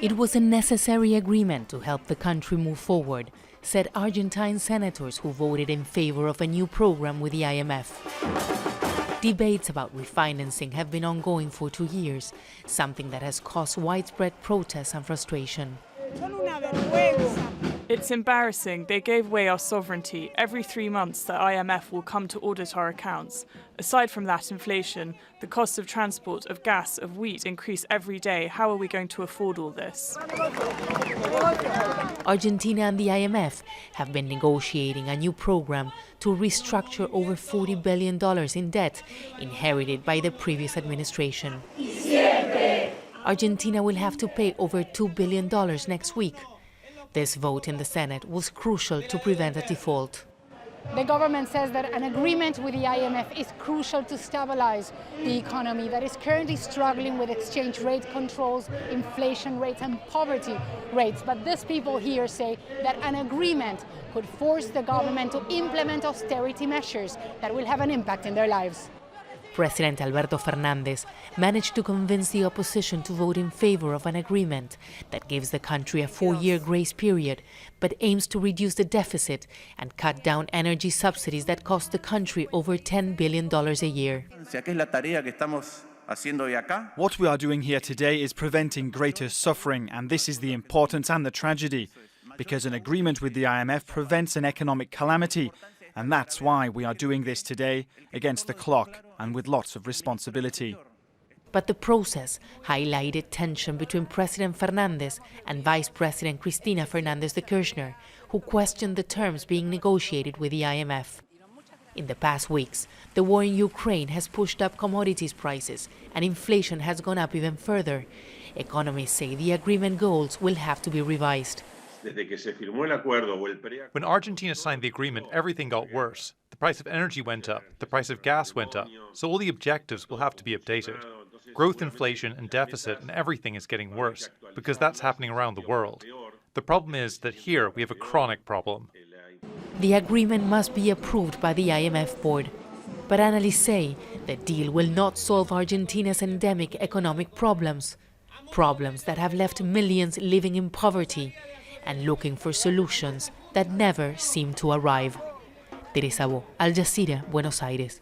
It was a necessary agreement to help the country move forward, said Argentine senators who voted in favor of a new program with the IMF. Debates about refinancing have been ongoing for 2 years, something that has caused widespread protests and frustration. It's embarrassing. They gave away our sovereignty. Every 3 months, the IMF will come to audit our accounts. Aside from that inflation, the cost of transport, of gas, of wheat increase every day. How are we going to afford all this? Argentina and the IMF have been negotiating a new program to restructure over $40 billion in debt inherited by the previous administration. Argentina will have to pay over $2 billion next week. This vote in the Senate was crucial to prevent a default. The government says that an agreement with the IMF is crucial to stabilize the economy that is currently struggling with exchange rate controls, inflation rates and poverty rates. But these people here say that an agreement could force the government to implement austerity measures that will have an impact in their lives. President Alberto Fernández managed to convince the opposition to vote in favor of an agreement that gives the country a 4-year grace period, but aims to reduce the deficit and cut down energy subsidies that cost the country over $10 billion a year. What we are doing here today is preventing greater suffering, and this is the importance and the tragedy, because an agreement with the IMF prevents an economic calamity. And that's why we are doing this today, against the clock and with lots of responsibility. But the process highlighted tension between President Fernández and Vice President Cristina Fernández de Kirchner, who questioned the terms being negotiated with the IMF. In the past weeks, the war in Ukraine has pushed up commodities prices and inflation has gone up even further. Economists say the agreement goals will have to be revised. When Argentina signed the agreement, everything got worse. The price of energy went up, the price of gas went up, so all the objectives will have to be updated. Growth, inflation and deficit and everything is getting worse, because that's happening around the world. The problem is that here we have a chronic problem. The agreement must be approved by the IMF board. But analysts say the deal will not solve Argentina's endemic economic problems that have left millions living in poverty and looking for solutions that never seem to arrive. Teresa Bo, Al Jazeera, Buenos Aires.